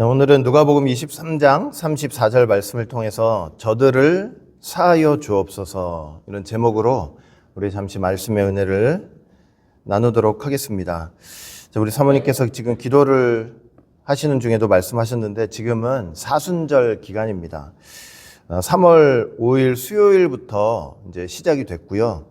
오늘은 누가복음 23장 34절 말씀을 통해서 저들을 사하여 주옵소서 이런 제목으로 우리 잠시 말씀의 은혜를 나누도록 하겠습니다. 우리 사모님께서 지금 기도를 하시는 중에도 말씀하셨는데 지금은 사순절 기간입니다. 3월 5일 수요일부터 이제 시작이 됐고요.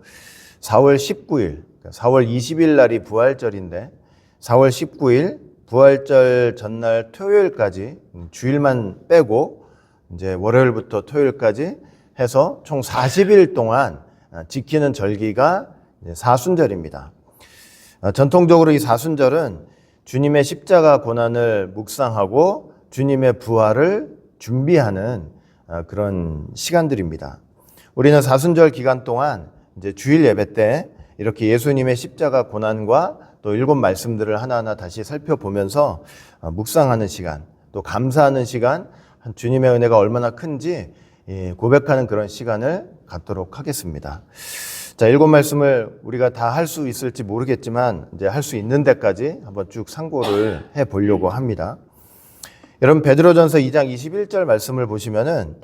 4월 19일, 4월 20일 날이 부활절인데 4월 19일 부활절 전날 토요일까지 주일만 빼고 이제 월요일부터 토요일까지 해서 총 40일 동안 지키는 절기가 사순절입니다. 전통적으로 이 사순절은 주님의 십자가 고난을 묵상하고 주님의 부활을 준비하는 그런 시간들입니다. 우리는 사순절 기간 동안 이제 주일 예배 때 이렇게 예수님의 십자가 고난과 또 7 말씀들을 하나하나 다시 살펴보면서 묵상하는 시간, 또 감사하는 시간, 주님의 은혜가 얼마나 큰지 고백하는 그런 시간을 갖도록 하겠습니다. 자, 7 말씀을 우리가 다 할 수 있을지 모르겠지만 이제 할 수 있는 데까지 한번 쭉 상고를 해 보려고 합니다. 여러분 베드로전서 2장 21절 말씀을 보시면은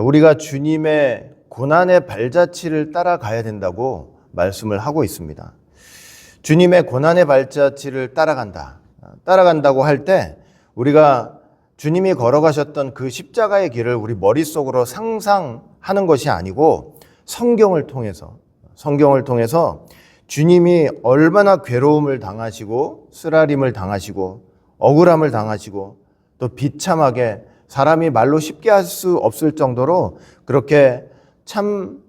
우리가 주님의 고난의 발자취를 따라가야 된다고 말씀을 하고 있습니다. 주님의 고난의 발자취를 따라간다고 할 때 우리가 주님이 걸어가셨던 그 십자가의 길을 우리 머릿속으로 상상하는 것이 아니고 성경을 통해서 주님이 얼마나 괴로움을 당하시고 쓰라림을 당하시고 억울함을 당하시고 또 비참하게 사람이 말로 쉽게 할 수 없을 정도로 그렇게 참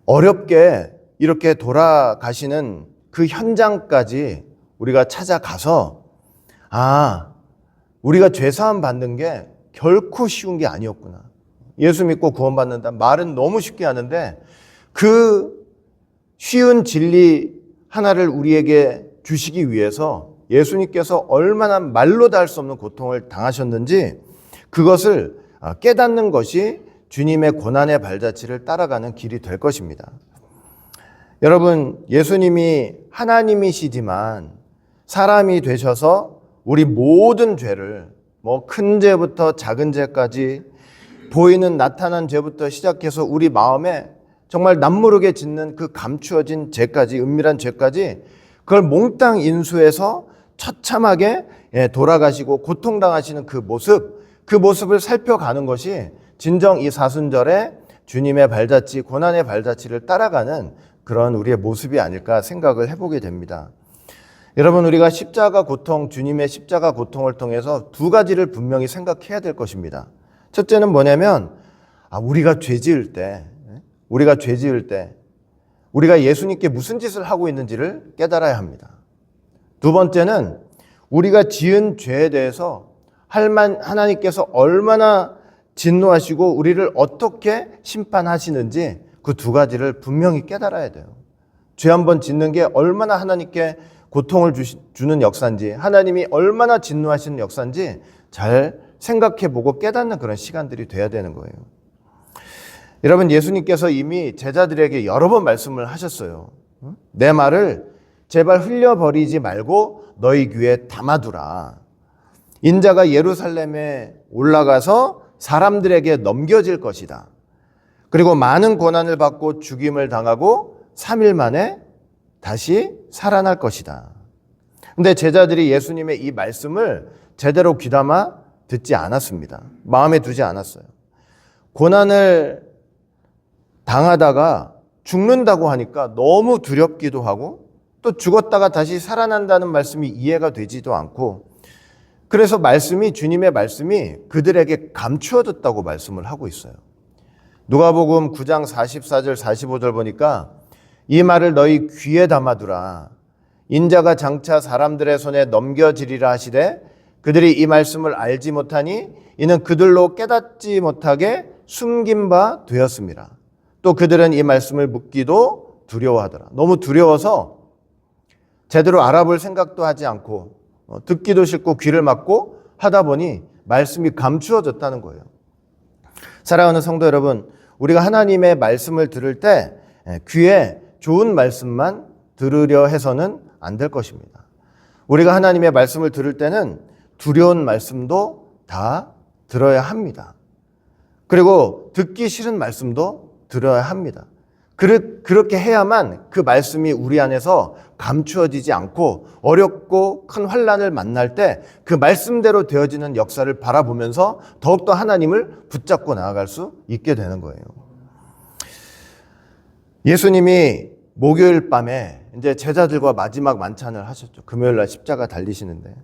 어렵게 이렇게 돌아가시는 그 현장까지 우리가 찾아가서 우리가 죄사함 받는 게 결코 쉬운 게 아니었구나. 예수 믿고 구원받는다 말은 너무 쉽게 하는데 그 쉬운 진리 하나를 우리에게 주시기 위해서 예수님께서 얼마나 말로 다 할 수 없는 고통을 당하셨는지 그것을 깨닫는 것이 주님의 고난의 발자취를 따라가는 길이 될 것입니다. 여러분, 예수님이 하나님이시지만 사람이 되셔서 우리 모든 죄를 큰 죄부터 작은 죄까지 보이는 나타난 죄부터 시작해서 우리 마음에 정말 남모르게 짓는 그 감추어진 죄까지 은밀한 죄까지 그걸 몽땅 인수해서 처참하게 돌아가시고 고통당하시는 그 모습을 살펴가는 것이 진정 이 사순절에 주님의 발자취, 고난의 발자취를 따라가는 그런 우리의 모습이 아닐까 생각을 해보게 됩니다. 여러분, 우리가 주님의 십자가 고통을 통해서 2 가지를 분명히 생각해야 될 것입니다. 첫째는 뭐냐면, 우리가 죄 지을 때, 우리가 예수님께 무슨 짓을 하고 있는지를 깨달아야 합니다. 2 번째는 우리가 지은 죄에 대해서 하나님께서 얼마나 진노하시고 우리를 어떻게 심판하시는지 그 2 가지를 분명히 깨달아야 돼요. 죄 한 번 짓는 게 얼마나 하나님께 고통을 주는 역사인지, 하나님이 얼마나 진노하시는 역사인지 잘 생각해보고 깨닫는 그런 시간들이 돼야 되는 거예요. 여러분, 예수님께서 이미 제자들에게 여러 번 말씀을 하셨어요. 내 말을 제발 흘려버리지 말고 너희 귀에 담아두라. 인자가 예루살렘에 올라가서 사람들에게 넘겨질 것이다. 그리고 많은 고난을 받고 죽임을 당하고 3일 만에 다시 살아날 것이다. 근데 제자들이 예수님의 이 말씀을 제대로 귀담아 듣지 않았습니다. 마음에 두지 않았어요. 고난을 당하다가 죽는다고 하니까 너무 두렵기도 하고 또 죽었다가 다시 살아난다는 말씀이 이해가 되지도 않고 그래서 주님의 말씀이 그들에게 감추어졌다고 말씀을 하고 있어요. 누가복음 9장 44절 45절 보니까 이 말을 너희 귀에 담아두라. 인자가 장차 사람들의 손에 넘겨지리라 하시되 그들이 이 말씀을 알지 못하니 이는 그들로 깨닫지 못하게 숨긴 바 되었습니다. 또 그들은 이 말씀을 묻기도 두려워하더라. 너무 두려워서 제대로 알아볼 생각도 하지 않고 듣기도 싫고 귀를 막고 하다 보니 말씀이 감추어졌다는 거예요. 사랑하는 성도 여러분, 우리가 하나님의 말씀을 들을 때 귀에 좋은 말씀만 들으려 해서는 안 될 것입니다. 우리가 하나님의 말씀을 들을 때는 두려운 말씀도 다 들어야 합니다. 그리고 듣기 싫은 말씀도 들어야 합니다. 그렇게 해야만 그 말씀이 우리 안에서 감추어지지 않고 어렵고 큰 환난을 만날 때 그 말씀대로 되어지는 역사를 바라보면서 더욱더 하나님을 붙잡고 나아갈 수 있게 되는 거예요. 예수님이 목요일 밤에 이제 제자들과 마지막 만찬을 하셨죠. 금요일 날 십자가 달리시는데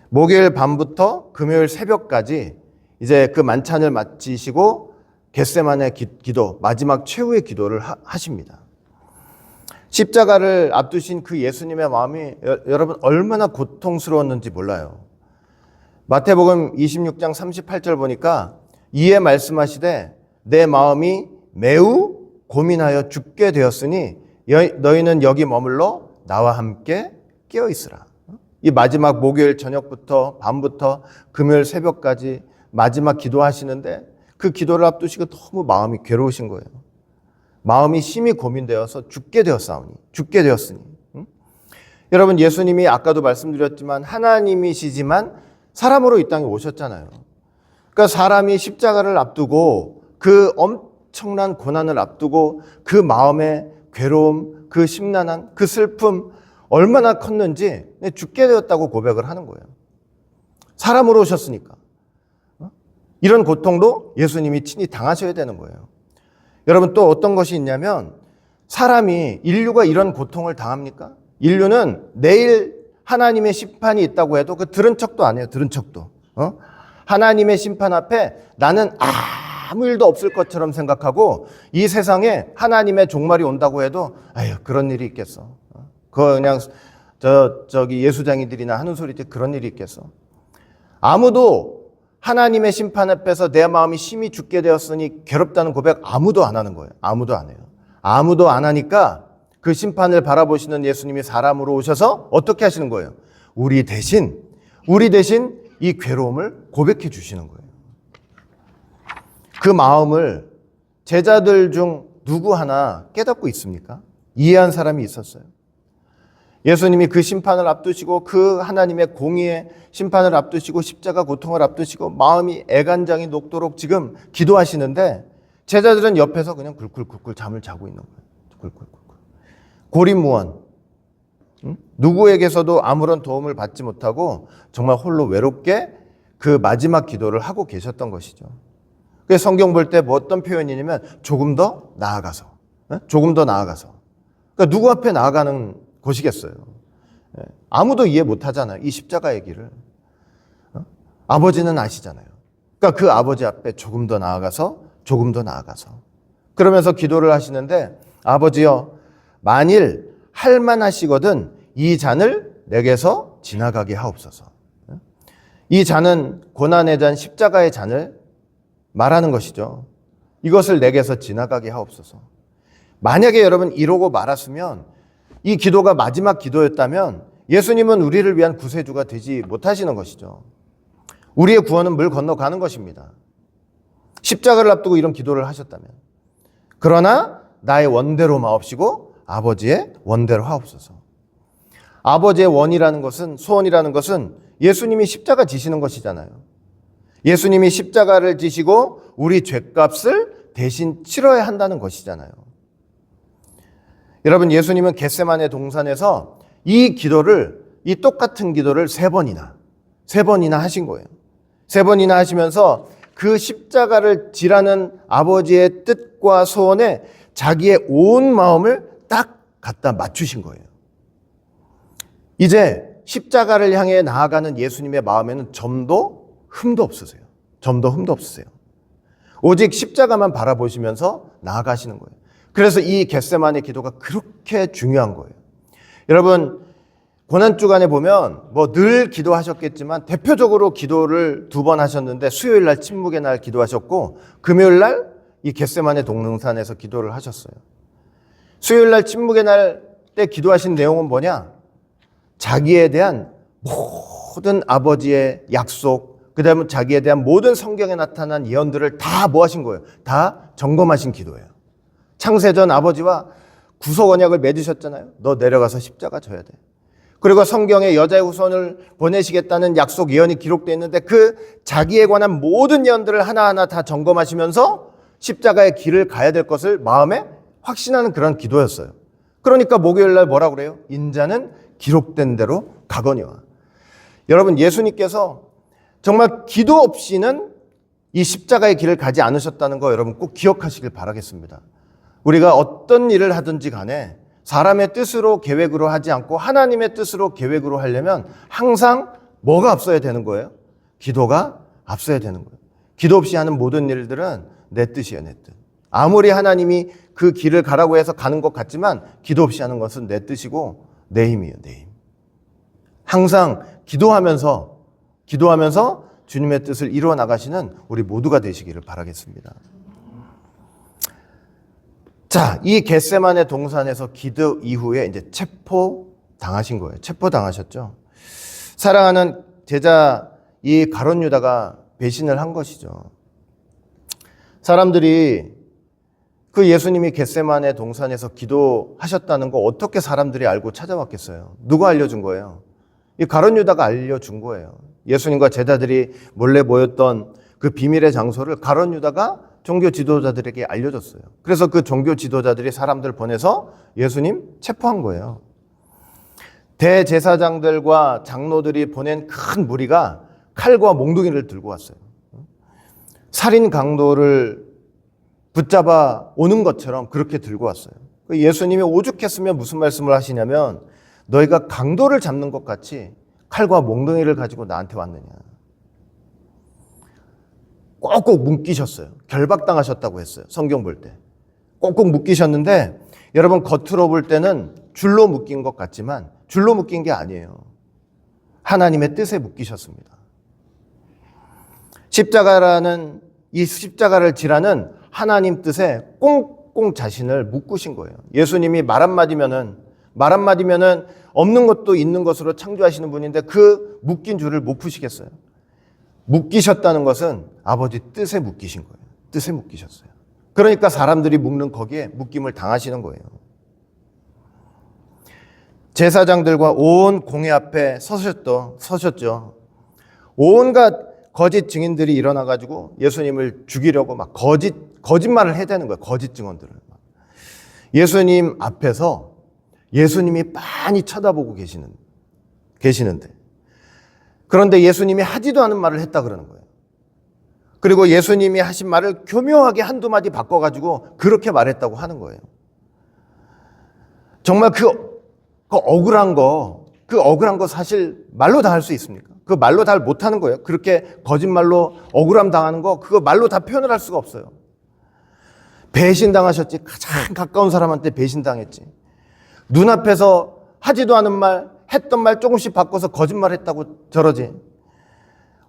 목요일 밤부터 금요일 새벽까지 이제 그 만찬을 마치시고 겟세마네 기도, 마지막 최후의 기도를 하십니다. 십자가를 앞두신 그 예수님의 마음이 여러분 얼마나 고통스러웠는지 몰라요. 마태복음 26장 38절 보니까 이에 말씀하시되 내 마음이 매우 고민하여 죽게 되었으니 너희는 여기 머물러 나와 함께 깨어 있으라. 이 마지막 목요일 저녁부터 밤부터 금요일 새벽까지 마지막 기도하시는데 그 기도를 앞두시고 너무 마음이 괴로우신 거예요. 마음이 심히 고민되어서 죽게 되었으니. 여러분, 예수님이 아까도 말씀드렸지만 하나님이시지만 사람으로 이 땅에 오셨잖아요. 그러니까 사람이 십자가를 앞두고 그 엄청난 고난을 앞두고 그 마음의 괴로움, 그 심란한 그 슬픔 얼마나 컸는지 죽게 되었다고 고백을 하는 거예요. 사람으로 오셨으니까. 이런 고통도 예수님이 친히 당하셔야 되는 거예요. 여러분, 또 어떤 것이 있냐면 인류가 이런 고통을 당합니까? 인류는 내일 하나님의 심판이 있다고 해도 그 들은 척도 안 해요. 들은 척도. 하나님의 심판 앞에 나는 아무 일도 없을 것처럼 생각하고 이 세상에 하나님의 종말이 온다고 해도 아유, 그런 일이 있겠어. 그냥 저기 예수장이들이나 하는 소리들 그런 일이 있겠어. 아무도 하나님의 심판 앞에서 내 마음이 심히 죽게 되었으니 괴롭다는 고백 아무도 안 하는 거예요. 아무도 안 해요. 아무도 안 하니까 그 심판을 바라보시는 예수님이 사람으로 오셔서 어떻게 하시는 거예요? 우리 대신 이 괴로움을 고백해 주시는 거예요. 그 마음을 제자들 중 누구 하나 깨닫고 있습니까? 이해한 사람이 있었어요. 예수님이 그 심판을 앞두시고 그 하나님의 공의의 심판을 앞두시고 십자가 고통을 앞두시고 마음이 애간장이 녹도록 지금 기도하시는데 제자들은 옆에서 그냥 굴굴굴굴 잠을 자고 있는 거예요. 굴굴굴굴. 고립무원. 누구에게서도 아무런 도움을 받지 못하고 정말 홀로 외롭게 그 마지막 기도를 하고 계셨던 것이죠. 그래서 성경 볼 때 뭐 어떤 표현이냐면 조금 더 나아가서. 그러니까 누구 앞에 나아가는 것이겠어요. 아무도 이해 못하잖아요. 이 십자가 얘기를. 아버지는 아시잖아요. 그러니까 그 아버지 앞에 조금 더 나아가서 그러면서 기도를 하시는데 아버지여 만일 할만하시거든 이 잔을 내게서 지나가게 하옵소서. 이 잔은 고난의 잔 십자가의 잔을 말하는 것이죠. 이것을 내게서 지나가게 하옵소서. 만약에 여러분 이러고 말았으면 이 기도가 마지막 기도였다면 예수님은 우리를 위한 구세주가 되지 못하시는 것이죠. 우리의 구원은 물 건너가는 것입니다. 십자가를 앞두고 이런 기도를 하셨다면. 그러나 나의 원대로 마옵시고 아버지의 원대로 하옵소서. 아버지의 원이라는 것은, 소원이라는 것은 예수님이 십자가 지시는 것이잖아요. 예수님이 십자가를 지시고 우리 죄값을 대신 치러야 한다는 것이잖아요. 여러분, 예수님은 겟세마네 동산에서 이 똑같은 기도를 세 번이나 하신 거예요. 세 번이나 하시면서 그 십자가를 지라는 아버지의 뜻과 소원에 자기의 온 마음을 딱 갖다 맞추신 거예요. 이제 십자가를 향해 나아가는 예수님의 마음에는 점도 흠도 없으세요. 오직 십자가만 바라보시면서 나아가시는 거예요. 그래서 이 겟세마네 기도가 그렇게 중요한 거예요. 여러분, 고난주간에 보면 뭐 늘 기도하셨겠지만 대표적으로 기도를 2번 하셨는데 수요일 날 침묵의 날 기도하셨고 금요일 날 이 겟세마네 동산에서 기도를 하셨어요. 수요일 날 침묵의 날 때 기도하신 내용은 뭐냐? 자기에 대한 모든 아버지의 약속, 그 다음에 자기에 대한 모든 성경에 나타난 예언들을 다 뭐 하신 거예요? 다 점검하신 기도예요. 창세전 아버지와 구속 언약을 맺으셨잖아요. 너 내려가서 십자가 져야 돼. 그리고 성경에 여자의 후손을 보내시겠다는 약속 예언이 기록되어 있는데 그 자기에 관한 모든 예언들을 하나하나 다 점검하시면서 십자가의 길을 가야 될 것을 마음에 확신하는 그런 기도였어요. 그러니까 목요일 날 뭐라고 그래요? 인자는 기록된 대로 가거니와. 여러분, 예수님께서 정말 기도 없이는 이 십자가의 길을 가지 않으셨다는 거 여러분 꼭 기억하시길 바라겠습니다. 우리가 어떤 일을 하든지 간에 사람의 뜻으로 계획으로 하지 않고 하나님의 뜻으로 계획으로 하려면 항상 뭐가 앞서야 되는 거예요? 기도가 앞서야 되는 거예요. 기도 없이 하는 모든 일들은 내 뜻이에요, 내 뜻. 아무리 하나님이 그 길을 가라고 해서 가는 것 같지만 기도 없이 하는 것은 내 뜻이고 내 힘이에요, 내 힘. 항상 기도하면서 주님의 뜻을 이루어 나가시는 우리 모두가 되시기를 바라겠습니다. 자, 이 겟세마네 동산에서 기도 이후에 이제 체포 당하신 거예요. 체포 당하셨죠. 사랑하는 제자 이 가룟 유다가 배신을 한 것이죠. 사람들이 그 예수님이 겟세마네 동산에서 기도하셨다는 거 어떻게 사람들이 알고 찾아왔겠어요? 누가 알려준 거예요? 이 가룟 유다가 알려준 거예요. 예수님과 제자들이 몰래 모였던 그 비밀의 장소를 가룟 유다가 종교 지도자들에게 알려줬어요. 그래서 그 종교 지도자들이 사람들 보내서 예수님 체포한 거예요. 대제사장들과 장로들이 보낸 큰 무리가 칼과 몽둥이를 들고 왔어요. 살인 강도를 붙잡아 오는 것처럼 그렇게 들고 왔어요. 예수님이 오죽했으면 무슨 말씀을 하시냐면 너희가 강도를 잡는 것 같이 칼과 몽둥이를 가지고 나한테 왔느냐. 꼭꼭 묶이셨어요. 결박당하셨다고 했어요. 성경 볼 때. 꼭꼭 묶이셨는데 여러분 겉으로 볼 때는 줄로 묶인 것 같지만 줄로 묶인 게 아니에요. 하나님의 뜻에 묶이셨습니다. 십자가라는 이 십자가를 지라는 하나님 뜻에 꽁꽁 자신을 묶으신 거예요. 예수님이 말 한마디면은 없는 것도 있는 것으로 창조하시는 분인데 그 묶인 줄을 못 푸시겠어요. 묶이셨다는 것은 아버지 뜻에 묶이신 거예요. 뜻에 묶이셨어요. 그러니까 사람들이 묶는 거기에 묶임을 당하시는 거예요. 제사장들과 온 공회 앞에 서셨죠. 온갖 거짓 증인들이 일어나가지고 예수님을 죽이려고 막 거짓말을 해대는 거예요. 거짓 증언들을. 예수님 앞에서 예수님이 많이 쳐다보고 계시는데 그런데 예수님이 하지도 않은 말을 했다 그러는 거예요. 그리고 예수님이 하신 말을 교묘하게 한두 마디 바꿔가지고 그렇게 말했다고 하는 거예요. 정말 그 억울한 거 사실 말로 다 할 수 있습니까? 그 말로 다 못하는 거예요. 그렇게 거짓말로 억울함 당하는 거 그거 말로 다 표현을 할 수가 없어요. 배신당하셨지. 가장 가까운 사람한테 배신당했지. 눈앞에서 하지도 않은 말, 했던 말 조금씩 바꿔서 거짓말했다고 저러지.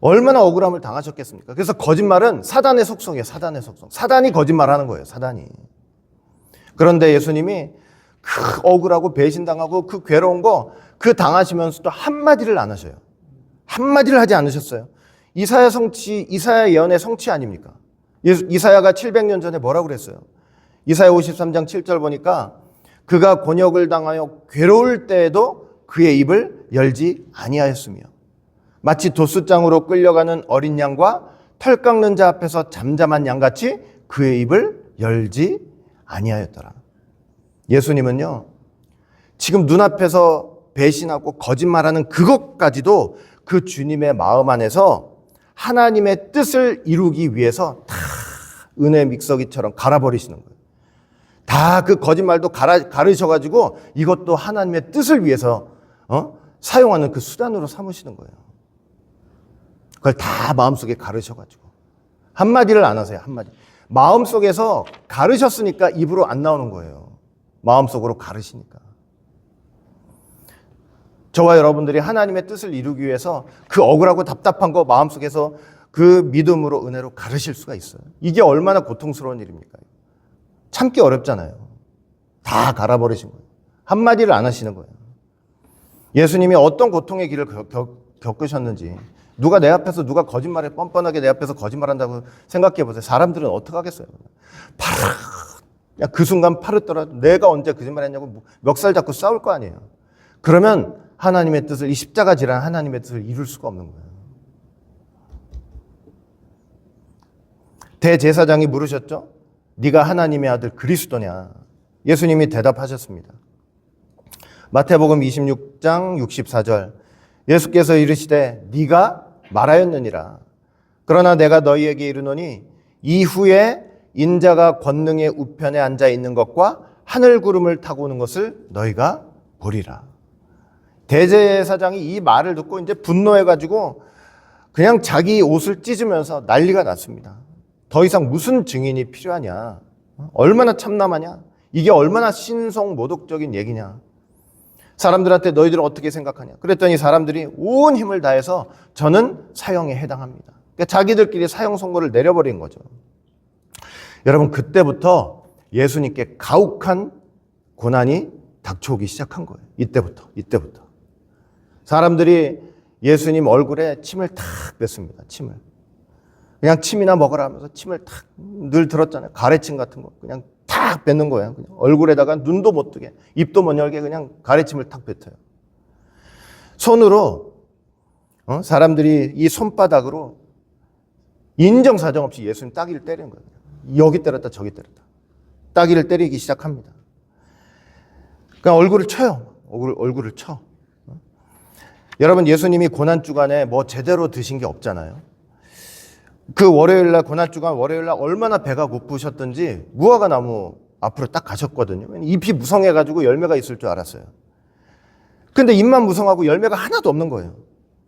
얼마나 억울함을 당하셨겠습니까? 그래서 거짓말은 사단의 속성이에요. 사단의 속성. 사단이 거짓말하는 거예요. 사단이. 그런데 예수님이 그 억울하고 배신당하고 그 괴로운 거 그 당하시면서도 한마디를 안 하셔요. 한마디를 하지 않으셨어요. 이사야 예언의 성취 아닙니까? 이사야가 700년 전에 뭐라고 그랬어요? 이사야 53장 7절 보니까 그가 곤욕을 당하여 괴로울 때에도 그의 입을 열지 아니하였으며 마치 도수장으로 끌려가는 어린 양과 털 깎는 자 앞에서 잠잠한 양같이 그의 입을 열지 아니하였더라. 예수님은요, 지금 눈앞에서 배신하고 거짓말하는 그것까지도 그 주님의 마음 안에서 하나님의 뜻을 이루기 위해서 다 은혜 믹서기처럼 갈아버리시는 거예요. 다 그 거짓말도 가르셔가지고 이것도 하나님의 뜻을 위해서 사용하는 그 수단으로 삼으시는 거예요. 그걸 다 마음속에 가르셔가지고 한마디를 안 하세요. 한마디. 마음속에서 가르셨으니까 입으로 안 나오는 거예요. 마음속으로 가르시니까. 저와 여러분들이 하나님의 뜻을 이루기 위해서 그 억울하고 답답한 거 마음속에서 그 믿음으로 은혜로 가르실 수가 있어요. 이게 얼마나 고통스러운 일입니까? 참기 어렵잖아요. 다 갈아버리신 거예요. 한마디를 안 하시는 거예요. 예수님이 어떤 고통의 길을 겪으셨는지 누가 내 앞에서 누가 거짓말에 뻔뻔하게 내 앞에서 거짓말한다고 생각해 보세요. 사람들은 어떻게 하겠어요? 그 순간 파릇더라도 내가 언제 거짓말했냐고 멱살 잡고 싸울 거 아니에요. 그러면 하나님의 뜻을, 이 십자가 지란 하나님의 뜻을 이룰 수가 없는 거예요. 대제사장이 물으셨죠? 네가 하나님의 아들 그리스도냐? 예수님이 대답하셨습니다. 마태복음 26장 64절. 예수께서 이르시되 네가 말하였느니라. 그러나 내가 너희에게 이르노니 이후에 인자가 권능의 우편에 앉아 있는 것과 하늘 구름을 타고 오는 것을 너희가 보리라. 대제사장이 이 말을 듣고 이제 분노해가지고 그냥 자기 옷을 찢으면서 난리가 났습니다. 더 이상 무슨 증인이 필요하냐? 얼마나 참남하냐? 이게 얼마나 신성모독적인 얘기냐? 사람들한테 너희들은 어떻게 생각하냐? 그랬더니 사람들이 온 힘을 다해서 저는 사형에 해당합니다. 그러니까 자기들끼리 사형 선고를 내려버린 거죠. 여러분, 그때부터 예수님께 가혹한 고난이 닥쳐오기 시작한 거예요. 이때부터. 사람들이 예수님 얼굴에 침을 탁 뱉습니다. 침을. 그냥 침이나 먹으라 하면서 침을 탁 늘 들었잖아요. 가래침 같은 거 그냥 탁 뱉는 거예요. 그냥 얼굴에다가 눈도 못 뜨게, 입도 못 열게 그냥 가래침을 탁 뱉어요. 손으로 사람들이 이 손바닥으로 인정사정 없이 예수님 따귀를 때리는 거예요. 여기 때렸다 저기 때렸다. 따귀를 때리기 시작합니다. 그냥 얼굴을 쳐요. 얼굴을 쳐. 여러분, 예수님이 고난주간에 뭐 제대로 드신 게 없잖아요. 그 월요일날, 고난주간 월요일날 얼마나 배가 고프셨던지 무화과 나무 앞으로 딱 가셨거든요. 잎이 무성해가지고 열매가 있을 줄 알았어요. 근데 잎만 무성하고 열매가 하나도 없는 거예요.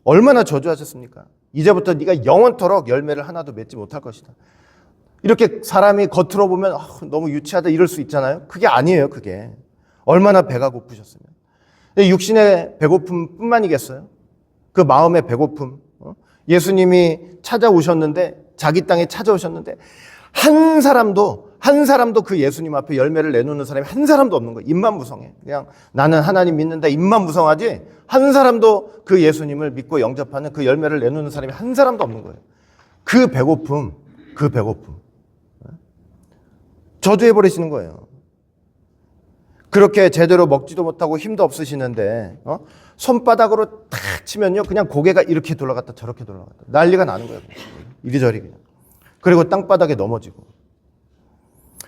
얼마나 저주하셨습니까? 이제부터 네가 영원토록 열매를 하나도 맺지 못할 것이다. 이렇게 사람이 겉으로 보면 너무 유치하다 이럴 수 있잖아요. 그게 아니에요. 그게 얼마나 배가 고프셨으면. 육신의 배고픔뿐만이겠어요? 그 마음의 배고픔. 예수님이 찾아오셨는데, 자기 땅에 찾아오셨는데 한 사람도 그 예수님 앞에 열매를 내놓는 사람이 한 사람도 없는 거예요. 입만 무성해. 그냥 나는 하나님 믿는다 입만 무성하지 한 사람도 그 예수님을 믿고 영접하는 그 열매를 내놓는 사람이 한 사람도 없는 거예요. 그 배고픔 저주해버리시는 거예요. 그렇게 제대로 먹지도 못하고 힘도 없으시는데 손바닥으로 탁 치면요 그냥 고개가 이렇게 돌아갔다 저렇게 돌아갔다 난리가 나는 거예요. 이리저리 그냥. 그리고 땅바닥에 넘어지고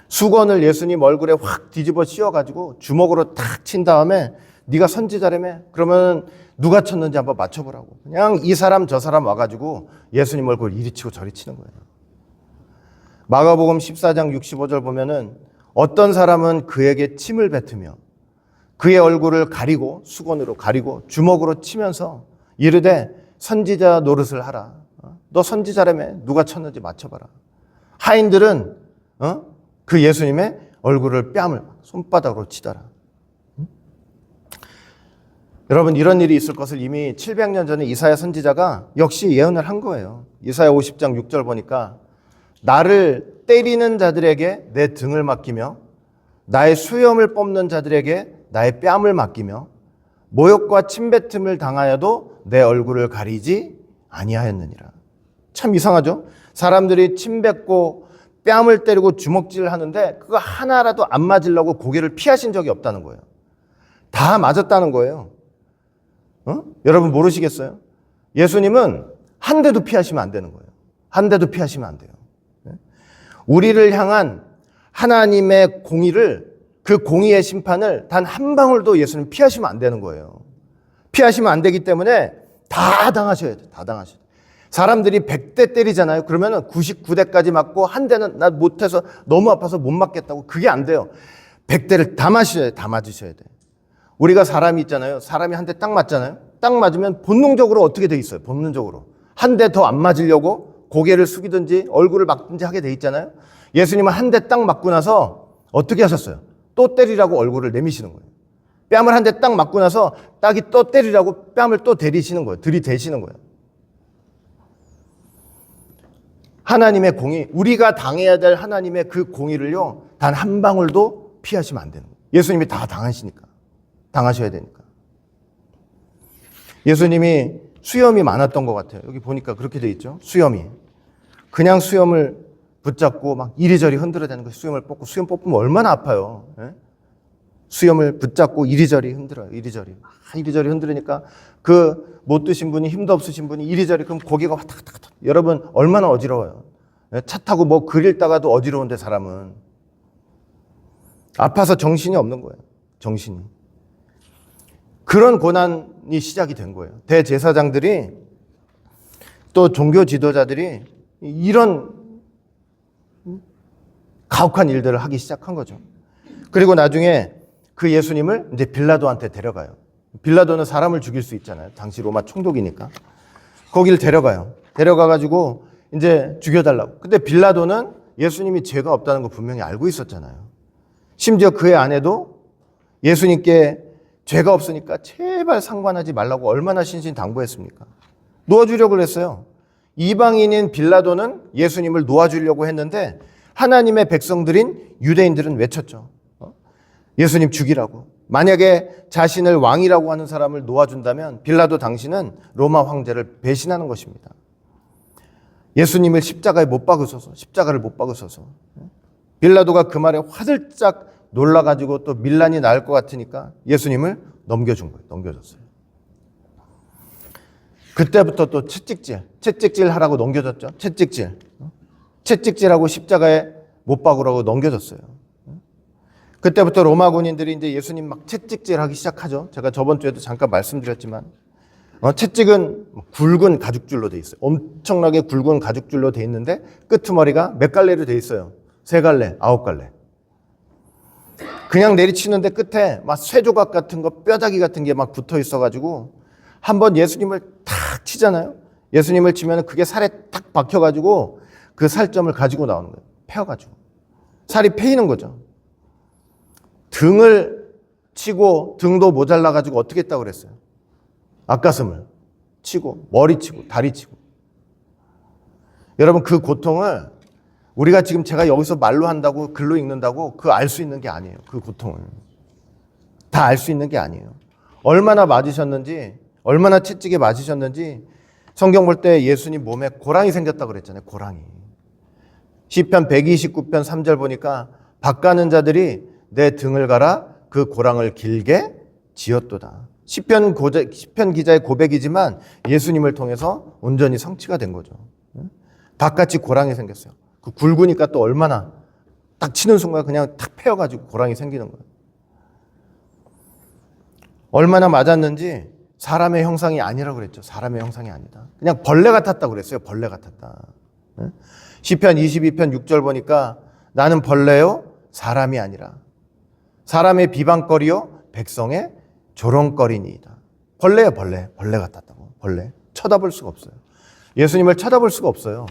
수건을 예수님 얼굴에 확 뒤집어 씌워가지고 주먹으로 탁 친 다음에 네가 선지자라며? 그러면 누가 쳤는지 한번 맞춰보라고. 그냥 이 사람 저 사람 와가지고 예수님 얼굴 이리 치고 저리 치는 거예요. 마가복음 14장 65절 보면은 어떤 사람은 그에게 침을 뱉으며 그의 얼굴을 가리고 수건으로 가리고 주먹으로 치면서 이르되 선지자 노릇을 하라. 너 선지자라며? 누가 쳤는지 맞춰봐라. 하인들은 그 예수님의 얼굴을 뺨을 손바닥으로 치더라. 여러분, 이런 일이 있을 것을 이미 700년 전에 이사야 선지자가 역시 예언을 한 거예요. 이사야 50장 6절 보니까 나를 때리는 자들에게 내 등을 맡기며 나의 수염을 뽑는 자들에게 나의 뺨을 맡기며 모욕과 침뱉음을 당하여도 내 얼굴을 가리지 아니하였느니라. 참 이상하죠? 사람들이 침뱉고 뺨을 때리고 주먹질을 하는데 그거 하나라도 안 맞으려고 고개를 피하신 적이 없다는 거예요. 다 맞았다는 거예요. 여러분 모르시겠어요? 예수님은 한 대도 피하시면 안 되는 거예요. 한 대도 피하시면 안 돼요. 우리를 향한 하나님의 공의를, 그 공의의 심판을 단 한 방울도 예수님 피하시면 안 되는 거예요. 피하시면 안 되기 때문에 다 당하셔야 돼요. 다 당하셔야 돼요. 사람들이 100대 때리잖아요. 그러면은 99대까지 맞고 한 대는 나 못해서 너무 아파서 못 맞겠다고. 그게 안 돼요. 100대를 다 맞으셔야 돼요. 다 맞으셔야 돼요. 우리가 사람이 있잖아요. 사람이 한 대 딱 맞잖아요. 딱 맞으면 본능적으로 어떻게 돼 있어요? 본능적으로. 한 대 더 안 맞으려고 고개를 숙이든지 얼굴을 막든지 하게 돼 있잖아요. 예수님은 한 대 딱 맞고 나서 어떻게 하셨어요? 또 때리라고 얼굴을 내미시는 거예요. 뺨을 한 대 딱 맞고 나서 딱이 또 때리라고 뺨을 또 대리시는 거예요. 들이대시는 거예요. 하나님의 공의, 우리가 당해야 될 하나님의 그 공의를요, 단 한 방울도 피하시면 안 되는 거예요. 예수님이 다 당하시니까. 당하셔야 되니까. 예수님이 수염이 많았던 것 같아요. 여기 보니까 그렇게 돼 있죠. 수염이. 그냥 수염을 붙잡고 막 이리저리 흔들어대는 거예요. 수염을 뽑고. 수염 뽑으면 얼마나 아파요. 예? 수염을 붙잡고 이리저리 흔들어요. 이리저리. 이리저리 흔들으니까 그 못 드신 분이, 힘도 없으신 분이 이리저리, 그럼 고개가 왔다 갔다 갔다. 여러분 얼마나 어지러워요. 차 타고 뭐 글 읽다가도 어지러운데 사람은. 아파서 정신이 없는 거예요. 정신이. 그런 고난이 시작이 된 거예요. 대제사장들이 또 종교 지도자들이 이런 가혹한 일들을 하기 시작한 거죠. 그리고 나중에 그 예수님을 이제 빌라도한테 데려가요. 빌라도는 사람을 죽일 수 있잖아요. 당시 로마 총독이니까. 거기를 데려가요. 데려가가지고 이제 죽여달라고. 근데 빌라도는 예수님이 죄가 없다는 거 분명히 알고 있었잖아요. 심지어 그의 아내도 예수님께 죄가 없으니까 제발 상관하지 말라고 얼마나 신신당부했습니까? 놓아주려고 했어요. 이방인인 빌라도는 예수님을 놓아주려고 했는데 하나님의 백성들인 유대인들은 외쳤죠. 예수님 죽이라고. 만약에 자신을 왕이라고 하는 사람을 놓아준다면 빌라도 당신은 로마 황제를 배신하는 것입니다. 예수님을 십자가를 못 박으소서. 빌라도가 그 말에 화들짝 놀라가지고 또 밀란이 날 것 같으니까 예수님을 넘겨준 거예요. 넘겨줬어요. 그때부터 또 채찍질 하라고 넘겨줬죠. 채찍질하고 십자가에 못 박으라고 넘겨줬어요. 그때부터 로마 군인들이 이제 예수님 막 채찍질하기 시작하죠. 제가 저번 주에도 잠깐 말씀드렸지만 채찍은 굵은 가죽줄로 돼 있어요. 엄청나게 굵은 가죽줄로 돼 있는데 끄트머리가 몇 갈래로 돼 있어요. 3갈래, 9갈래. 그냥 내리치는데 끝에 막 쇠조각 같은 거, 뼈다귀 같은 게 막 붙어 있어가지고 한번 예수님을 탁 치잖아요. 예수님을 치면 그게 살에 탁 박혀가지고 그 살점을 가지고 나오는 거예요. 패여가지고. 살이 패이는 거죠. 등을 치고 등도 모자라가지고 어떻게 했다고 그랬어요? 앞가슴을 치고 머리 치고 다리 치고. 여러분 그 고통을 우리가 지금 제가 여기서 말로 한다고 글로 읽는다고 그 알 수 있는 게 아니에요. 그 고통을 다 알 수 있는 게 아니에요. 얼마나 맞으셨는지, 얼마나 채찍에 맞으셨는지 성경 볼 때 예수님 몸에 고랑이 생겼다고 그랬잖아요. 고랑이. 시편 129편 3절 보니까 밭가는 자들이 내 등을 갈아 그 고랑을 길게 지었도다. 시편 기자의 고백이지만 예수님을 통해서 온전히 성취가 된 거죠. 밭같이 고랑이 생겼어요. 그 굵으니까 또 얼마나 딱 치는 순간 그냥 탁 패여가지고 고랑이 생기는 거예요. 얼마나 맞았는지 사람의 형상이 아니라고 그랬죠. 사람의 형상이 아니다. 그냥 벌레 같았다고 그랬어요. 벌레 같았다. 시편 22편 6절 보니까 나는 벌레요 사람이 아니라 사람의 비방거리요 백성의 조롱거리니이다. 벌레야 벌레. 벌레 같았다고. 벌레. 쳐다볼 수가 없어요. 예수님을 쳐다볼 수가 없어요.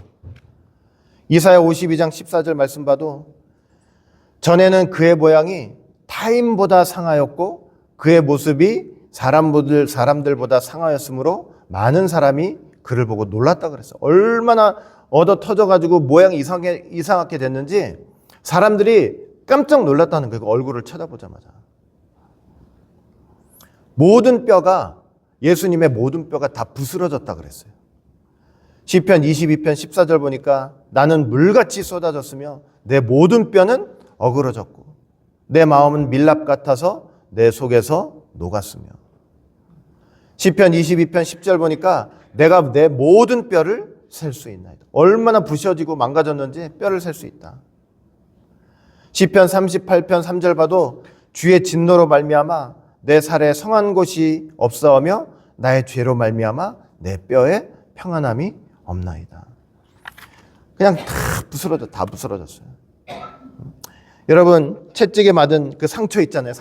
이사야 52장 14절 말씀 봐도 전에는 그의 모양이 타인보다 상하였고 그의 모습이 사람들보다 상하였으므로 많은 사람이 그를 보고 놀랐다 그랬어요. 얼마나 얻어 터져가지고 모양이 이상하게 됐는지 사람들이 깜짝 놀랐다는 거예요. 얼굴을 쳐다보자마자. 모든 뼈가 예수님의 모든 뼈가 다 부스러졌다 그랬어요. 시편 22편 14절 보니까 나는 물같이 쏟아졌으며 내 모든 뼈는 어그러졌고 내 마음은 밀랍 같아서 내 속에서 녹았으며 시편 22편 10절 보니까 내가 내 모든 뼈를 셀 수 있나이다. 얼마나 부셔지고 망가졌는지 뼈를 셀 수 있다. 시편 38편 3절 봐도 주의 진노로 말미암아 내 살에 성한 곳이 없사오며 나의 죄로 말미암아 내 뼈에 평안함이 없나이다. 그냥 다 부스러졌어요. 여러분 채찍에 맞은 그 상처 있잖아요.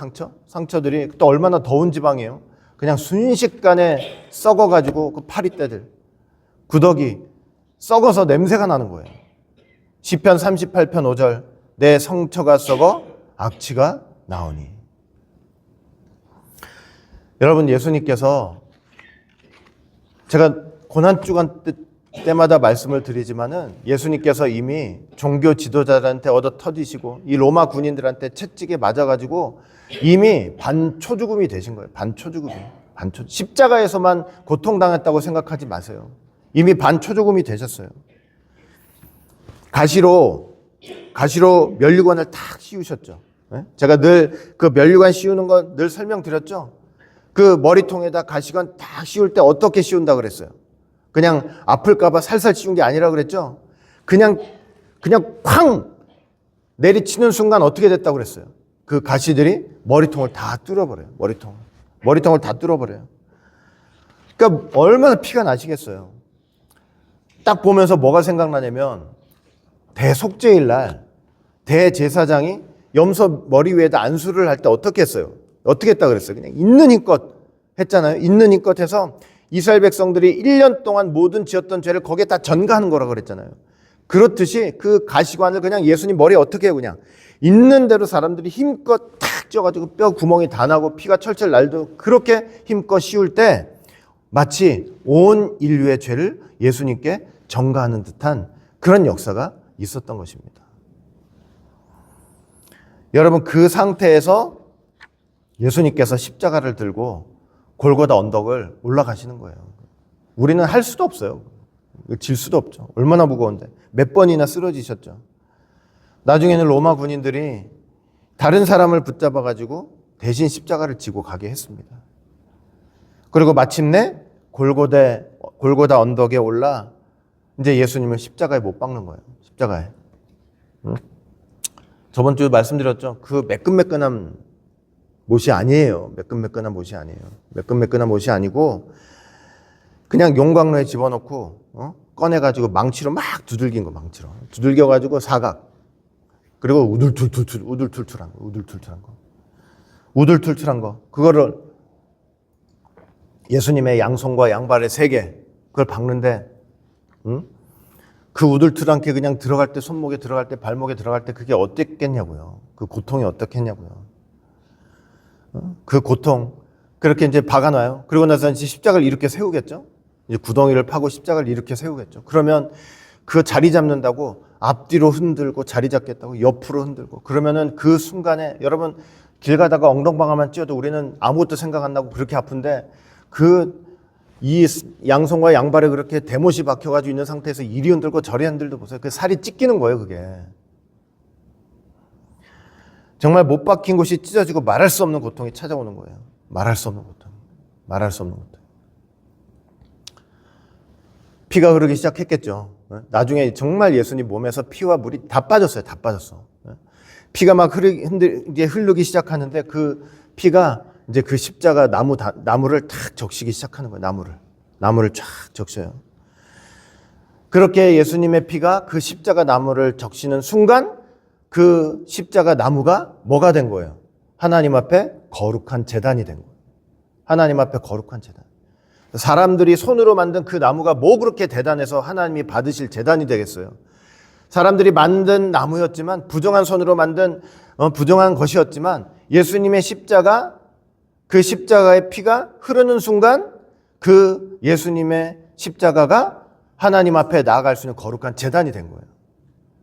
상처들이 또 얼마나 더운 지방이에요. 그냥 순식간에 썩어가지고 그 파리떼들 구더기 썩어서 냄새가 나는 거예요. 시편 38편 5절 내 상처가 썩어 악취가 나오니. 여러분 예수님께서 제가 고난주간 때마다 말씀을 드리지만은 예수님께서 이미 종교 지도자들한테 얻어 터지시고 이 로마 군인들한테 채찍에 맞아가지고 이미 반초 죽음이 되신 거예요. 반초 죽음이. 십자가에서만 고통당했다고 생각하지 마세요. 이미 반초 죽음이 되셨어요. 가시로 면류관을 탁 씌우셨죠. 제가 늘 그 면류관 씌우는 거 늘 설명드렸죠. 그 머리통에다 가시관 딱 씌울 때 어떻게 씌운다 그랬어요? 그냥 아플까봐 살살 씌운 게 아니라 그랬죠. 그냥 쾅 내리치는 순간 어떻게 됐다고 그랬어요? 그 가시들이 머리통을 다 뚫어버려요. 머리통을 다 뚫어버려요. 그러니까 얼마나 피가 나시겠어요. 딱 보면서 뭐가 생각나냐면 대속죄일 날 대제사장이 염소 머리 위에다 안수를 할 때 어떻게 했어요? 어떻게 했다 그랬어요? 그냥 있는 힘껏 했잖아요. 있는 힘껏 해서 이스라엘 백성들이 1년 동안 모든 지었던 죄를 거기에 다 전가하는 거라고 그랬잖아요. 그렇듯이 그 가시관을 그냥 예수님 머리에 어떻게 해요? 그냥 있는 대로 사람들이 힘껏 탁 쪄가지고 뼈 구멍이 다 나고 피가 철철 날도 그렇게 힘껏 씌울 때 마치 온 인류의 죄를 예수님께 전가하는 듯한 그런 역사가 있었던 것입니다. 여러분, 그 상태에서 예수님께서 십자가를 들고 골고다 언덕을 올라가시는 거예요. 우리는 할 수도 없어요. 질 수도 없죠. 얼마나 무거운데. 몇 번이나 쓰러지셨죠. 나중에는 로마 군인들이 다른 사람을 붙잡아가지고 대신 십자가를 지고 가게 했습니다. 그리고 마침내 골고다 언덕에 올라 이제 예수님을 십자가에 못 박는 거예요. 십자가에. 저번 주 말씀드렸죠. 그 매끈매끈한 못이 아니에요. 매끈매끈한 못이 아니에요. 매끈매끈한 못이 아니고 그냥 용광로에 집어넣고 꺼내가지고 망치로 막 두들긴 거. 망치로 두들겨가지고 사각. 그리고 우둘툴툴한 거. 그거를 예수님의 양손과 양발의 세 개 그걸 박는데 그 우둘툴한 게 그냥 들어갈 때 손목에 들어갈 때 발목에 들어갈 때 그게 어땠겠냐고요. 그 고통이 어떻겠냐고요. 그 고통 그렇게 이제 박아놔요. 그리고 나서 이제 십자가를 이렇게 세우겠죠. 이제 구덩이를 파고 십자가를 이렇게 세우겠죠. 그러면 그 자리 잡는다고 앞뒤로 흔들고 자리 잡겠다고 옆으로 흔들고 그러면은 그 순간에 여러분 길 가다가 엉덩방아만 찧어도 우리는 아무것도 생각 안 나고 그렇게 아픈데 이 양손과 양발에 그렇게 대못이 박혀가지고 있는 상태에서 이리 흔들고 저리 흔들도 보세요. 그 살이 찢기는 거예요, 그게. 정말 못 박힌 곳이 찢어지고 말할 수 없는 고통이 찾아오는 거예요. 말할 수 없는 고통. 피가 흐르기 시작했겠죠. 나중에 정말 예수님 몸에서 피와 물이 다 빠졌어요. 다 빠졌어. 피가 막 흐르기 시작하는데 그 피가 이제 그 십자가 나무를 탁 적시기 시작하는 거예요. 나무를 쫙 적셔요. 그렇게 예수님의 피가 그 십자가 나무를 적시는 순간 그 십자가 나무가 뭐가 된 거예요? 하나님 앞에 거룩한 제단이 된 거예요. 하나님 앞에 거룩한 제단. 사람들이 손으로 만든 그 나무가 뭐 그렇게 대단해서 하나님이 받으실 제단이 되겠어요? 사람들이 만든 나무였지만 부정한 손으로 만든 부정한 것이었지만 예수님의 십자가 그 십자가의 피가 흐르는 순간 그 예수님의 십자가가 하나님 앞에 나아갈 수 있는 거룩한 제단이 된 거예요.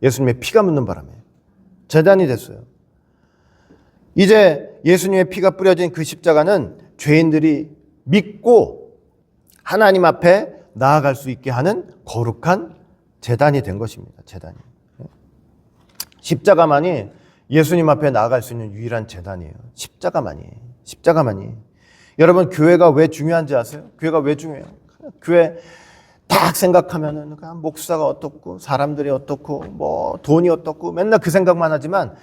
예수님의 피가 묻는 바람에 제단이 됐어요. 이제 예수님의 피가 뿌려진 그 십자가는 죄인들이 믿고 하나님 앞에 나아갈 수 있게 하는 거룩한 제단이 된 것입니다. 제단이. 십자가만이 예수님 앞에 나아갈 수 있는 유일한 제단이에요. 십자가만이. 여러분, 교회가 왜 중요한지 아세요? 교회가 왜 중요해요? 교회 딱 생각하면은 목사가 어떻고 사람들이 어떻고 뭐 돈이 어떻고 맨날 그 생각만 하지만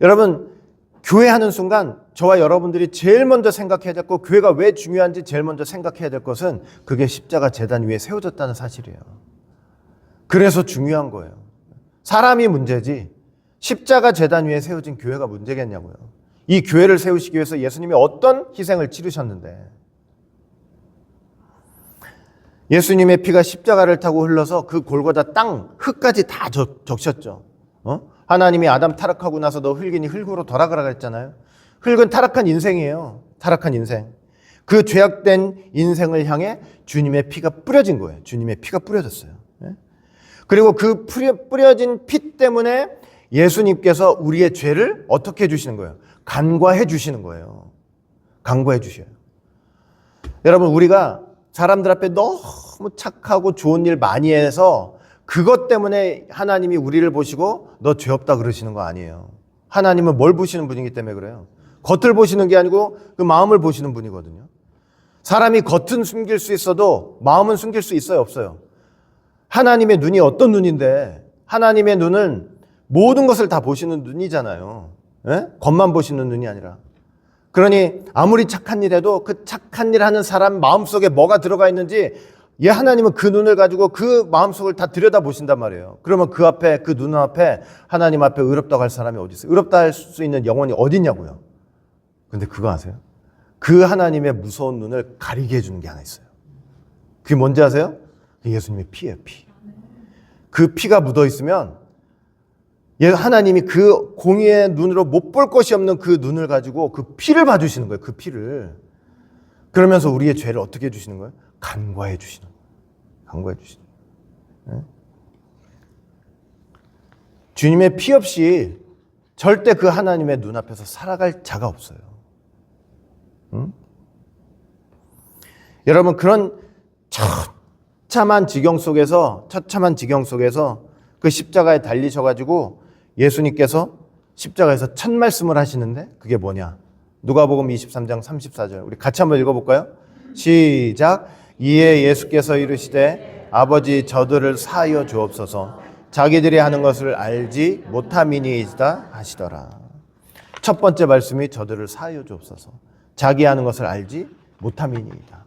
여러분, 교회 하는 순간 저와 여러분들이 제일 먼저 생각해야 될 거, 교회가 왜 중요한지 제일 먼저 생각해야 될 것은 그게 십자가 제단 위에 세워졌다는 사실이에요. 그래서 중요한 거예요. 사람이 문제지 십자가 제단 위에 세워진 교회가 문제겠냐고요. 이 교회를 세우시기 위해서 예수님이 어떤 희생을 치르셨는데, 예수님의 피가 십자가를 타고 흘러서 그 골고다 땅 흙까지 다 적셨죠. 하나님이 아담 타락하고 나서 너 흙이니 흙으로 돌아가라 했잖아요. 흙은 타락한 인생이에요. 타락한 인생. 그 죄악된 인생을 향해 주님의 피가 뿌려진 거예요. 주님의 피가 뿌려졌어요. 그리고 그 뿌려진 피 때문에 예수님께서 우리의 죄를 어떻게 해주시는 거예요? 간과해 주시는 거예요. 간과해 주셔요. 여러분, 우리가 사람들 앞에 너무 착하고 좋은 일 많이 해서 그것 때문에 하나님이 우리를 보시고 너 죄 없다 그러시는 거 아니에요. 하나님은 뭘 보시는 분이기 때문에 그래요. 겉을 보시는 게 아니고 그 마음을 보시는 분이거든요. 사람이 겉은 숨길 수 있어도 마음은 숨길 수 있어요, 없어요? 하나님의 눈이 어떤 눈인데, 하나님의 눈은 모든 것을 다 보시는 눈이잖아요. 예? 겉만 보시는 눈이 아니라. 그러니 아무리 착한 일 해도 그 착한 일 하는 사람 마음속에 뭐가 들어가 있는지 하나님은 그 눈을 가지고 그 마음속을 다 들여다보신단 말이에요. 그러면 그 앞에, 그 눈 앞에 하나님 앞에 의롭다고 할 사람이 어디 있어요? 의롭다 할 수 있는 영혼이 어디 있냐고요. 근데 그거 아세요? 그 하나님의 무서운 눈을 가리게 해주는 게 하나 있어요. 그게 뭔지 아세요? 예수님의 피예요, 피. 그 피가 묻어 있으면 하나님이 그 공의의 눈으로 못 볼 것이 없는 그 눈을 가지고 그 피를 봐주시는 거예요. 그 피를. 그러면서 우리의 죄를 어떻게 해주시는 거예요? 간과해 주시는 거예요. 간과해 주시는 거예요. 네? 주님의 피 없이 절대 그 하나님의 눈앞에서 살아갈 자가 없어요. 응? 여러분, 그런 처참한 지경 속에서 그 십자가에 달리셔가지고 예수님께서 십자가에서 첫 말씀을 하시는데 그게 뭐냐? 누가복음 23장 34절. 우리 같이 한번 읽어볼까요? 시작. 이에 예수께서 이르시되 아버지 저들을 사하여 주옵소서. 자기들이 하는 것을 알지 못함이니이다 하시더라. 첫 번째 말씀이 저들을 사하여 주옵소서. 자기 하는 것을 알지 못함이니이다.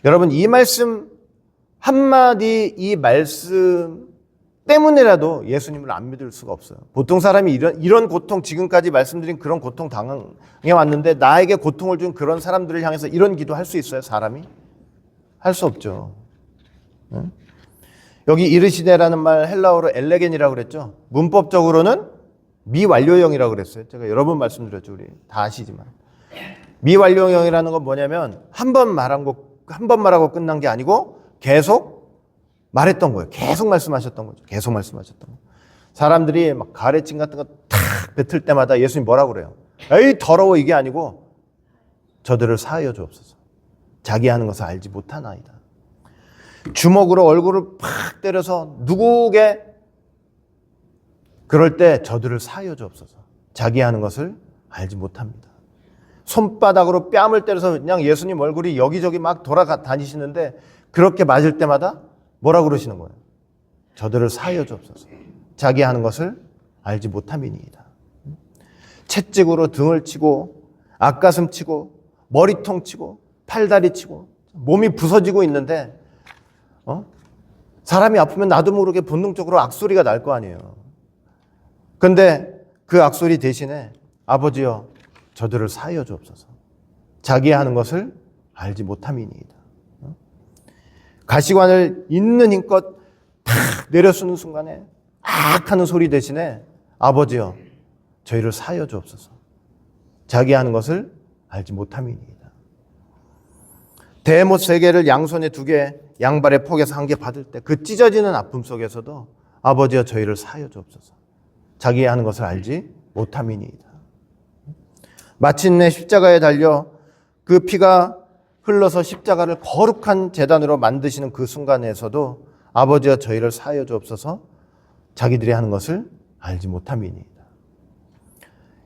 여러분, 이 말씀 한마디, 이 말씀 때문에라도 예수님을 안 믿을 수가 없어요. 보통 사람이 이런 고통, 지금까지 말씀드린 그런 고통 당해 왔는데 나에게 고통을 준 그런 사람들을 향해서 이런 기도 할 수 있어요, 사람이? 할 수 없죠. 여기 이르시되라는 말 헬라어로 엘레겐이라고 그랬죠. 문법적으로는 미완료형이라고 그랬어요. 제가 여러 번 말씀드렸죠. 우리 다 아시지만. 미완료형이라는 건 뭐냐면 한 번 말하고 끝난 게 아니고 계속 말했던 거예요. 계속 말씀하셨던 거죠. 계속 말씀하셨던 거. 사람들이 막 가래침 같은 거 탁 뱉을 때마다 예수님 뭐라고 그래요? 에이 더러워, 이게 아니고 저들을 사하여 주옵소서. 자기 하는 것을 알지 못하나이다. 주먹으로 얼굴을 팍 때려서 누구게 그럴 때 저들을 사하여 주옵소서. 자기 하는 것을 알지 못합니다. 손바닥으로 뺨을 때려서 그냥 예수님 얼굴이 여기저기 막 돌아다니시는데 그렇게 맞을 때마다 뭐라고 그러시는 거예요? 저들을 사하여 주옵소서. 자기 하는 것을 알지 못함이니이다. 채찍으로 등을 치고 앞가슴 치고 머리통 치고 팔다리 치고 몸이 부서지고 있는데 사람이 아프면 나도 모르게 본능적으로 악소리가 날 거 아니에요. 근데 그 악소리 대신에 아버지여 저들을 사하여 주옵소서. 자기 하는 것을 알지 못함이니이다. 가시관을 있는 힘껏 탁 내려쓰는 순간에 악 하는 소리 대신에 아버지여 저희를 사하여 주옵소서. 자기 하는 것을 알지 못함이니이다. 대못 3개를 양손에 2개, 양발에 폭에서 1개 받을 때 그 찢어지는 아픔 속에서도 아버지여 저희를 사하여 주옵소서. 자기 하는 것을 알지 못함이니이다. 마침내 십자가에 달려 그 피가 흘러서 십자가를 거룩한 제단으로 만드시는 그 순간에서도 아버지여 저희를 사하여 주옵소서. 자기들이 하는 것을 알지 못함이니이다.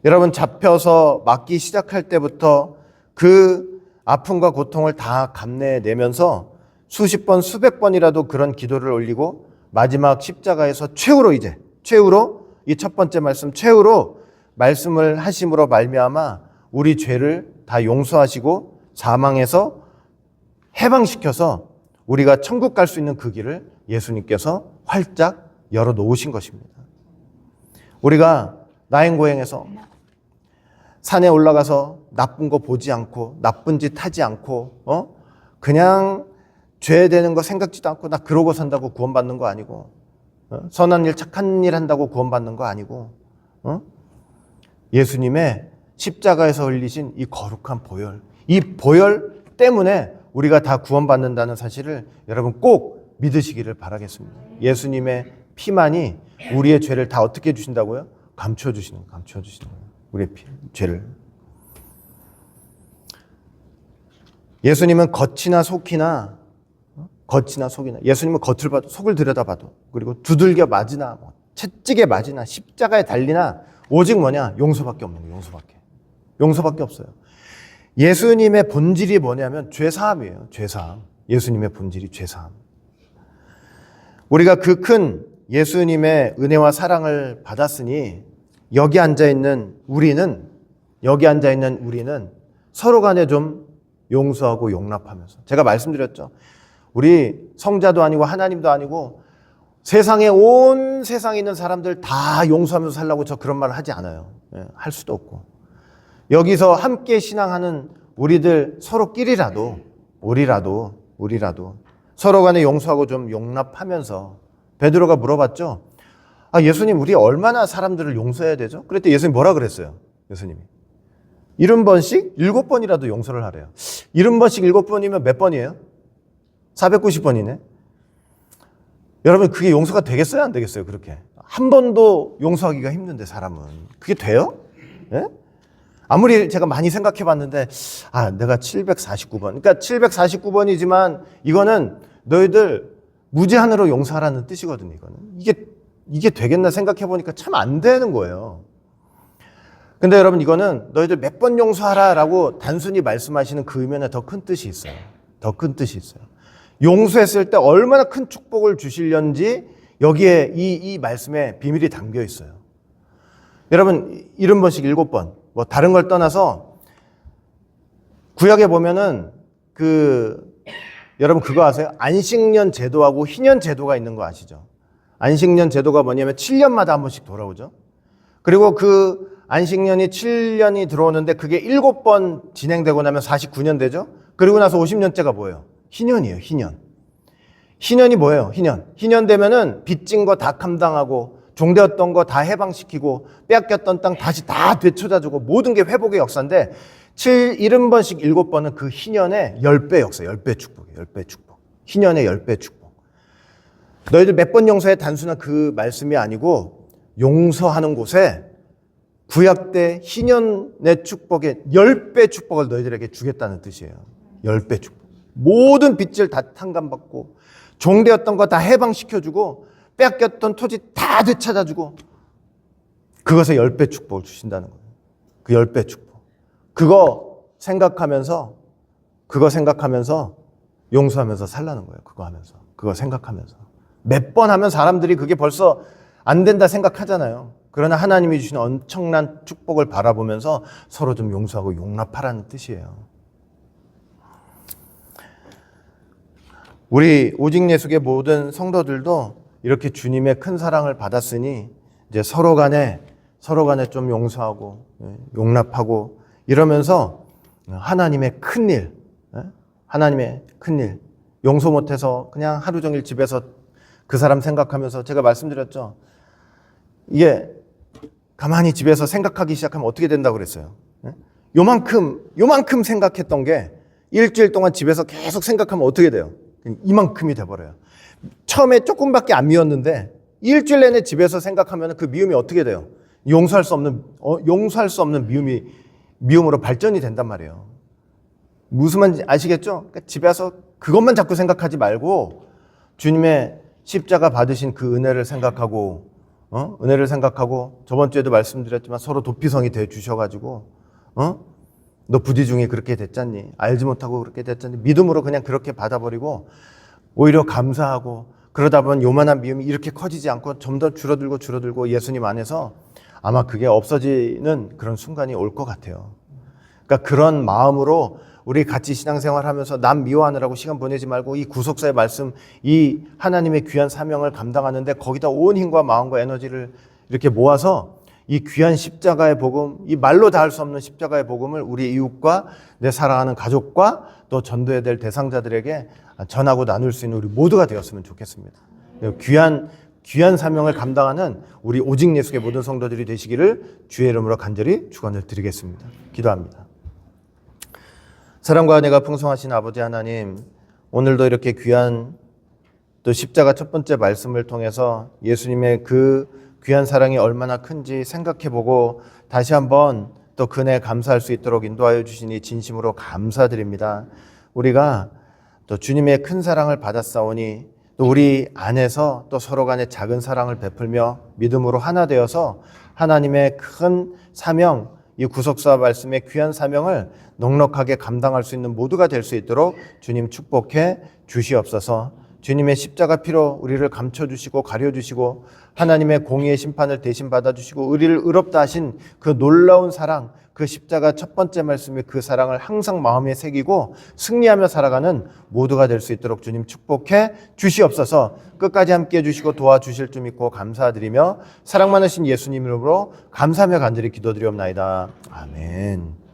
여러분, 잡혀서 맞기 시작할 때부터 그 아픔과 고통을 다 감내내면서 수십 번, 수백 번이라도 그런 기도를 올리고 마지막 십자가에서 최후로 이 첫 번째 말씀 최후로 말씀을 하심으로 말미암아 우리 죄를 다 용서하시고 사망에서 해방시켜서 우리가 천국 갈 수 있는 그 길을 예수님께서 활짝 열어놓으신 것입니다. 우리가 나행고행에서 산에 올라가서 나쁜 거 보지 않고 나쁜 짓 하지 않고 그냥 죄 되는 거 생각지도 않고 나 그러고 산다고 구원받는 거 아니고 선한 일 착한 일 한다고 구원받는 거 아니고 예수님의 십자가에서 흘리신 이 거룩한 보혈, 이 보혈 때문에 우리가 다 구원받는다는 사실을 여러분 꼭 믿으시기를 바라겠습니다. 예수님의 피만이 우리의 죄를 다 어떻게 해주신다고요? 감춰주시는 거예요. 우리의 죄를. 예수님은 겉이나 속이나 예수님은 겉을 봐도 속을 들여다봐도 그리고 두들겨 맞으나 채찍에 맞으나 십자가에 달리나 오직 뭐냐? 용서밖에 없는 거예요. 용서밖에 없어요. 예수님의 본질이 뭐냐면 죄사함이에요. 죄사함. 예수님의 본질이 죄사함. 우리가 그 큰 예수님의 은혜와 사랑을 받았으니 여기 앉아있는 우리는 서로 간에 좀 용서하고 용납하면서, 제가 말씀드렸죠. 우리 성자도 아니고 하나님도 아니고 온 세상에 있는 사람들 다 용서하면서 살라고 저 그런 말을 하지 않아요. 할 수도 없고. 여기서 함께 신앙하는 우리들 서로끼리라도 서로 간에 용서하고 좀 용납하면서, 베드로가 물어봤죠. 예수님, 우리 얼마나 사람들을 용서해야 되죠? 그랬더니 예수님 뭐라 그랬어요? 예수님이 70번씩 7번이라도 용서를 하래요. 70번씩 7번이면 몇 번이에요? 490번이네. 여러분, 그게 용서가 되겠어요? 안 되겠어요? 그렇게 한 번도 용서하기가 힘든데 사람은 그게 돼요? 예? 아무리 제가 많이 생각해 봤는데 내가 749번, 그러니까 749번이지만 이거는 너희들 무제한으로 용서하라는 뜻이거든요. 이거는 이게 되겠나 생각해 보니까 참 안 되는 거예요. 근데 여러분, 이거는 너희들 몇 번 용서하라라고 단순히 말씀하시는 그 의미에 더 큰 뜻이 있어요. 더 큰 뜻이 있어요. 용서했을 때 얼마나 큰 축복을 주시려는지 여기에 이 말씀에 비밀이 담겨 있어요. 여러분, 70번씩 7번, 뭐 다른 걸 떠나서 구약에 보면은 여러분 그거 아세요? 안식년 제도하고 희년 제도가 있는 거 아시죠? 안식년 제도가 뭐냐면 7년마다 한 번씩 돌아오죠. 그리고 그 안식년이 7년이 들어오는데 그게 7번 진행되고 나면 49년 되죠. 그리고 나서 50년째가 뭐예요? 희년이에요. 희년이 뭐예요? 희년 되면은 빚진 거 다 감당하고 종되었던 거 다 해방시키고 빼앗겼던 땅 다시 다 되찾아주고 모든 게 회복의 역사인데 70번씩 7번은 그 희년의 10배 역사, 10배 축복이에요. 10배 축복. 희년의 10배 축복. 너희들 몇 번 용서해 단순한 그 말씀이 아니고 용서하는 곳에 구약 때 희년의 축복의 10배 축복을 너희들에게 주겠다는 뜻이에요. 10배 축복. 모든 빚을 다 탕감받고 종되었던 거 다 해방시켜주고 빼앗겼던 토지 다 되찾아주고 그것에 10배 축복을 주신다는 거예요. 그 10배 축복. 그거 생각하면서 용서하면서 살라는 거예요. 그거 생각하면서. 몇 번 하면 사람들이 그게 벌써 안 된다 생각하잖아요. 그러나 하나님이 주신 엄청난 축복을 바라보면서 서로 좀 용서하고 용납하라는 뜻이에요. 우리 오직 예수의 모든 성도들도 이렇게 주님의 큰 사랑을 받았으니 이제 서로 간에 좀 용서하고 용납하고 이러면서 하나님의 큰일, 용서 못해서 그냥 하루 종일 집에서 그 사람 생각하면서, 제가 말씀드렸죠. 이게 가만히 집에서 생각하기 시작하면 어떻게 된다고 그랬어요? 요만큼 생각했던 게 일주일 동안 집에서 계속 생각하면 어떻게 돼요? 이만큼이 돼버려요. 처음에 조금밖에 안 미웠는데 일주일 내내 집에서 생각하면 그 미움이 어떻게 돼요? 용서할 수 없는 미움으로 발전이 된단 말이에요. 무슨 말인지 아시겠죠? 그러니까 집에서 그것만 자꾸 생각하지 말고 주님의 십자가 받으신 그 은혜를 생각하고 저번 주에도 말씀드렸지만 서로 도피성이 돼 주셔가지고 너 부디 중에 그렇게 됐잖니, 알지 못하고 그렇게 됐잖니, 믿음으로 그냥 그렇게 받아버리고 오히려 감사하고, 그러다 보면 요만한 미움이 이렇게 커지지 않고 좀 더 줄어들고 예수님 안에서 아마 그게 없어지는 그런 순간이 올 것 같아요. 그러니까 그런 마음으로 우리 같이 신앙생활하면서 남 미워하느라고 시간 보내지 말고 이 구속사의 말씀, 이 하나님의 귀한 사명을 감당하는데 거기다 온 힘과 마음과 에너지를 이렇게 모아서 이 귀한 십자가의 복음, 이 말로 다 할 수 없는 십자가의 복음을 우리 이웃과 내 사랑하는 가족과 또 전도해야 될 대상자들에게 전하고 나눌 수 있는 우리 모두가 되었으면 좋겠습니다. 귀한 사명을 감당하는 우리 오직 예수의 모든 성도들이 되시기를 주의 이름으로 간절히 축원을 드리겠습니다. 기도합니다. 사랑과 은혜가 풍성하신 아버지 하나님, 오늘도 이렇게 귀한 또 십자가 첫 번째 말씀을 통해서 예수님의 그 귀한 사랑이 얼마나 큰지 생각해보고 다시 한번 또 그네 감사할 수 있도록 인도하여 주시니 진심으로 감사드립니다. 우리가 또 주님의 큰 사랑을 받았사오니 또 우리 안에서 또 서로 간에 작은 사랑을 베풀며 믿음으로 하나 되어서 하나님의 큰 사명, 이 구속사 말씀의 귀한 사명을 넉넉하게 감당할 수 있는 모두가 될 수 있도록 주님 축복해 주시옵소서. 주님의 십자가 피로 우리를 감춰주시고 가려주시고 하나님의 공의의 심판을 대신 받아주시고 우리를 의롭다 하신 그 놀라운 사랑, 그 십자가 첫 번째 말씀이 그 사랑을 항상 마음에 새기고 승리하며 살아가는 모두가 될 수 있도록 주님 축복해 주시옵소서. 끝까지 함께해 주시고 도와주실 줄 믿고 감사드리며 사랑 많으신 예수님 이름으로 감사하며 간절히 기도드리옵나이다. 아멘.